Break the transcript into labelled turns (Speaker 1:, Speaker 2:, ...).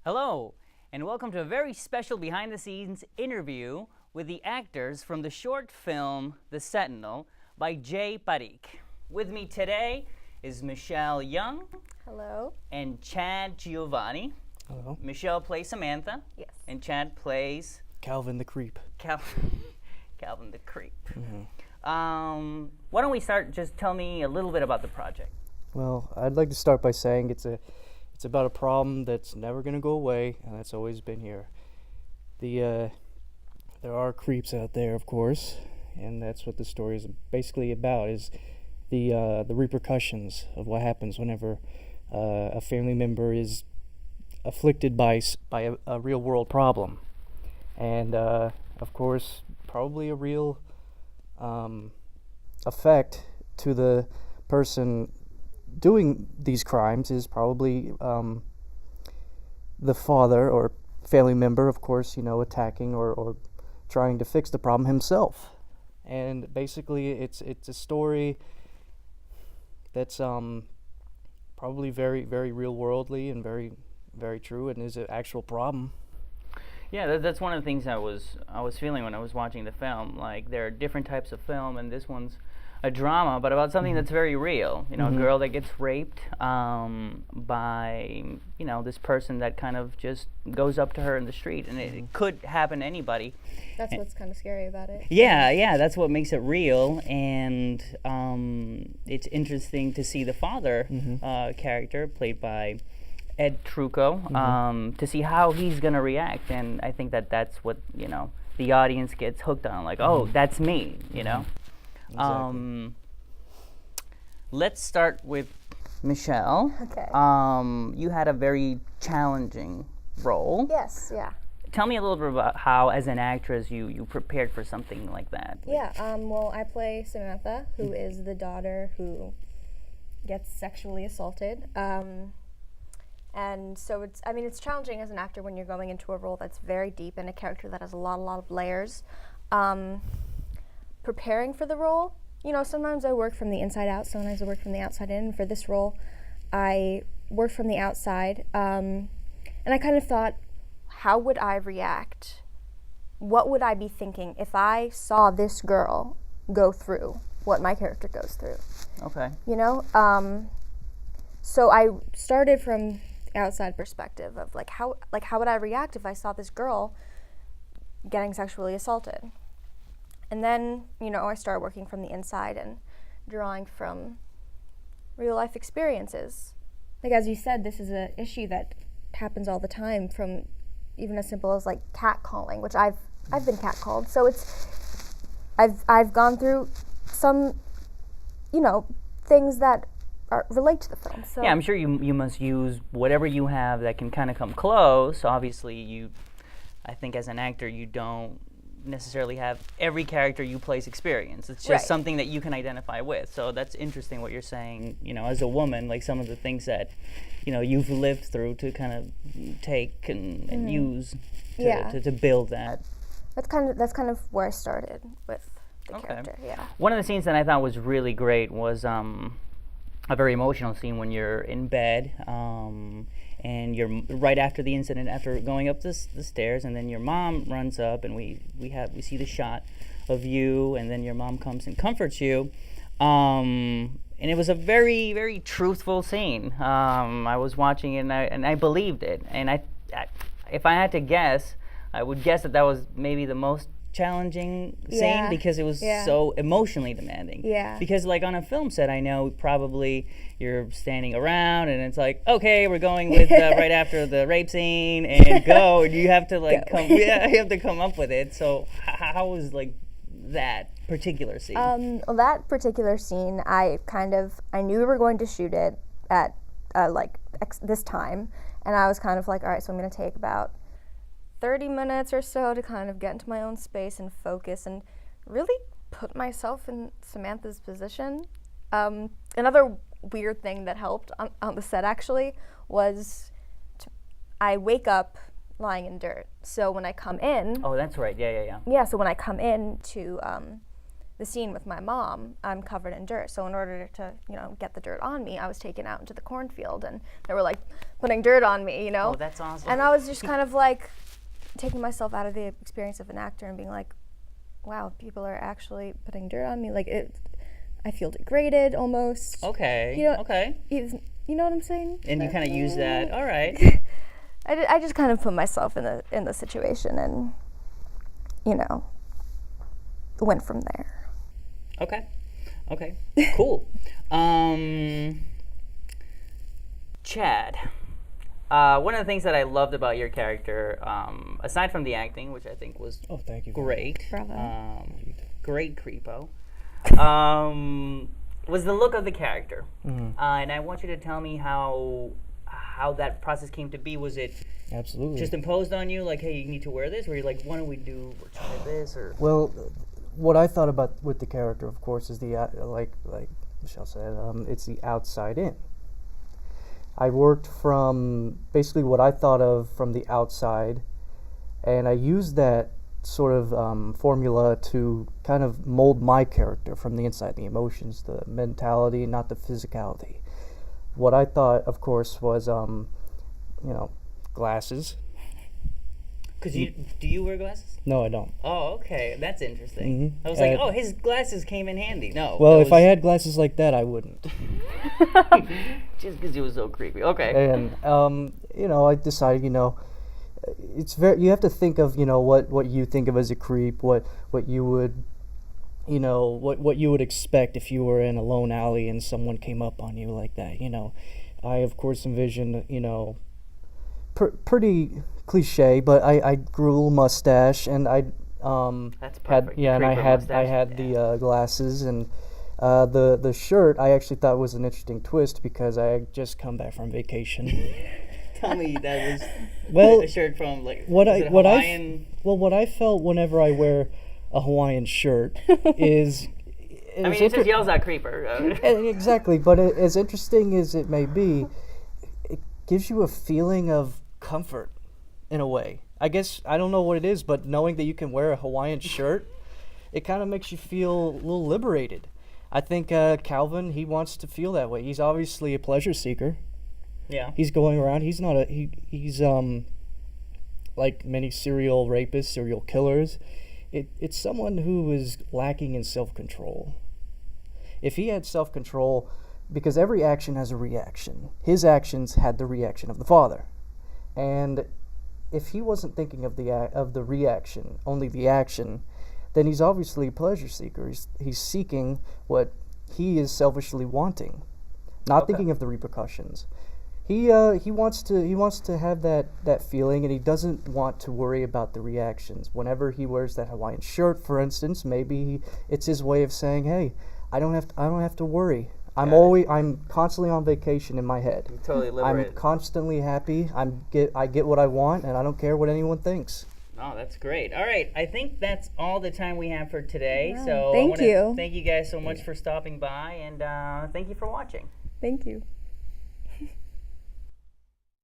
Speaker 1: Hello, and welcome to a very special behind-the-scenes interview with the actors from the short film The Sentinel by Jay Parikh. With me today is Michelle Young.
Speaker 2: Hello.
Speaker 1: And Chad Giovanni.
Speaker 3: Hello.
Speaker 1: Michelle plays Samantha.
Speaker 2: Yes.
Speaker 1: And Chad plays
Speaker 3: Calvin the Creep.
Speaker 1: Calvin the Creep. Mm-hmm. Why don't we start? Just tell me a little bit about the project.
Speaker 3: Well, I'd like to start by saying it's about a problem that's never going to go away, and that's always been here. There are creeps out there, of course, and that's what the story is basically about, is the repercussions of what happens whenever a family member is afflicted by a real world problem. And, of course, probably a real effect to the person doing these crimes is probably the father or family member, of course, attacking or trying to fix the problem himself. And basically it's a story that's probably very, very real worldly and very, very true, and is an actual problem.
Speaker 1: Yeah, that's one of the things I was feeling when I was watching the film. Like, there are different types of film, and this one's a drama, but about something that's very real. A girl that gets raped by, this person that kind of just goes up to her in the street, and it could happen to anybody.
Speaker 2: That's what's kind of scary about it.
Speaker 1: Yeah, that's what makes it real, and it's interesting to see the father character, played by Ed Trucco, to see how he's going to react, and I think that's what, the audience gets hooked on, like, oh, that's me,
Speaker 3: Exactly.
Speaker 1: Let's start with Michelle.
Speaker 2: Okay.
Speaker 1: You had a very challenging role.
Speaker 2: Yes, yeah.
Speaker 1: Tell me a little bit about how, as an actress, you prepared for something like that.
Speaker 2: Yeah, well, I play Samantha, who is the daughter who gets sexually assaulted. And so it's challenging as an actor when you're going into a role that's very deep and a character that has a lot of layers. Preparing for the role, sometimes I work from the inside out, sometimes I work from the outside in. For this role, I worked from the outside, and I kind of thought, how would I react? What would I be thinking if I saw this girl go through what my character goes through?
Speaker 1: Okay.
Speaker 2: So I started from the outside perspective of how would I react if I saw this girl getting sexually assaulted? And then, I started working from the inside and drawing from real life experiences. Like, as you said, this is an issue that happens all the time, from even as simple as catcalling, which I've been catcalled. So I've gone through some, things that relate to the film. So
Speaker 1: yeah, I'm sure you must use whatever you have that can kind of come close. Obviously, I think as an actor, you don't necessarily have every character you play's experience. It's just something that you can identify with. So that's interesting what you're saying, as a woman, like some of the things that, you've lived through to kind of take and use to build that.
Speaker 2: That's kind of where I started with the character, yeah.
Speaker 1: One of the scenes that I thought was really great was a very emotional scene when you're in bed, and you're right after the incident, after going up the stairs, and then your mom runs up, and we see the shot of you, and then your mom comes and comforts you, and it was a very, very truthful scene. I was watching it, and I believed it, and if I had to guess, I would guess that was maybe the most challenging scene, because it was so emotionally demanding.
Speaker 2: Yeah.
Speaker 1: Because on a film set, I know probably you're standing around and it's like, okay, we're going with right after the rape scene and go, and you have to you have to come up with it. So how was that particular scene?
Speaker 2: Well, that particular scene, I knew we were going to shoot it at this time, and I was kind of like, all right, so I'm going to take about 30 minutes or so to kind of get into my own space and focus and really put myself in Samantha's position. Another weird thing that helped on the set, actually, was I wake up lying in dirt. So when I come in...
Speaker 1: Oh, that's right. Yeah.
Speaker 2: Yeah, so when I come in to the scene with my mom, I'm covered in dirt. So in order to, get the dirt on me, I was taken out into the cornfield, and they were like putting dirt on me,
Speaker 1: Oh, that's awesome.
Speaker 2: And I was just kind of like taking myself out of the experience of an actor and being like, wow, people are actually putting dirt on me. Like I feel degraded almost.
Speaker 1: Okay. Okay.
Speaker 2: You know what I'm saying?
Speaker 1: And you kind of use that. All right.
Speaker 2: I just kind of put myself in the situation and, went from there.
Speaker 1: Okay. Cool. Chad, one of the things that I loved about your character, aside from the acting, which I think was
Speaker 3: thank you.
Speaker 1: great,
Speaker 2: Bravo.
Speaker 1: great creepo, was the look of the character. And I want you to tell me how that process came to be. Was it
Speaker 3: Absolutely
Speaker 1: just imposed on you, like, hey, you need to wear this, or you're like, why don't we try this, or?
Speaker 3: Well, what I thought about with the character, of course, is the like Michelle said, it's the outside in. I worked from basically what I thought of from the outside, and I used that sort of formula to kind of mold my character from the inside, the emotions, the mentality, not the physicality. What I thought, of course, was glasses.
Speaker 1: Do you wear glasses?
Speaker 3: No, I don't.
Speaker 1: Oh, okay, that's interesting.
Speaker 3: Mhm.
Speaker 1: I was like, oh, his glasses came in handy. No.
Speaker 3: Well, if I had glasses like that, I wouldn't.
Speaker 1: Just because he was so creepy. Okay.
Speaker 3: And I decided, it's very. You have to think of, what you think of as a creep, what you would, what you would expect if you were in a lone alley and someone came up on you like that. I of course envisioned, pretty cliche, but I grew a little mustache, and I
Speaker 1: That's perfect.
Speaker 3: and I
Speaker 1: Creeper
Speaker 3: had
Speaker 1: mustache.
Speaker 3: the glasses, and the shirt I actually thought was an interesting twist because I had just come back from vacation.
Speaker 1: Tell me that
Speaker 3: Well,
Speaker 1: was a shirt from like
Speaker 3: what
Speaker 1: was
Speaker 3: I
Speaker 1: it
Speaker 3: what
Speaker 1: Hawaiian?
Speaker 3: what I felt whenever I wear a Hawaiian shirt is.
Speaker 1: I mean, it just yells out creeper.
Speaker 3: Exactly, but as interesting as it may be, it gives you a feeling of comfort in a way. I guess I don't know what it is, but knowing that you can wear a Hawaiian shirt, it kind of makes you feel a little liberated. I think Calvin, he wants to feel that way. He's obviously a pleasure seeker.
Speaker 1: Yeah.
Speaker 3: He's going around. He's not he's like many serial rapists, serial killers. It's someone who is lacking in self-control. If he had self-control, because every action has a reaction. His actions had the reaction of the father. And if he wasn't thinking of the reaction, only the action, then he's obviously a pleasure seeker. He's seeking what he is selfishly wanting, not thinking of the repercussions. He wants to have that feeling, and he doesn't want to worry about the reactions. Whenever he wears that Hawaiian shirt, for instance, maybe it's his way of saying, "Hey, I don't have to worry. I'm constantly on vacation in my head.
Speaker 1: You're totally liberated.
Speaker 3: I'm constantly happy. I get what I want, and I don't care what anyone thinks."
Speaker 1: Oh, that's great. All right, I think that's all the time we have for today.
Speaker 2: Wow.
Speaker 1: So
Speaker 2: Thank
Speaker 1: I wanna
Speaker 2: you.
Speaker 1: Thank you guys so much for stopping by, and thank you for watching.
Speaker 2: Thank you.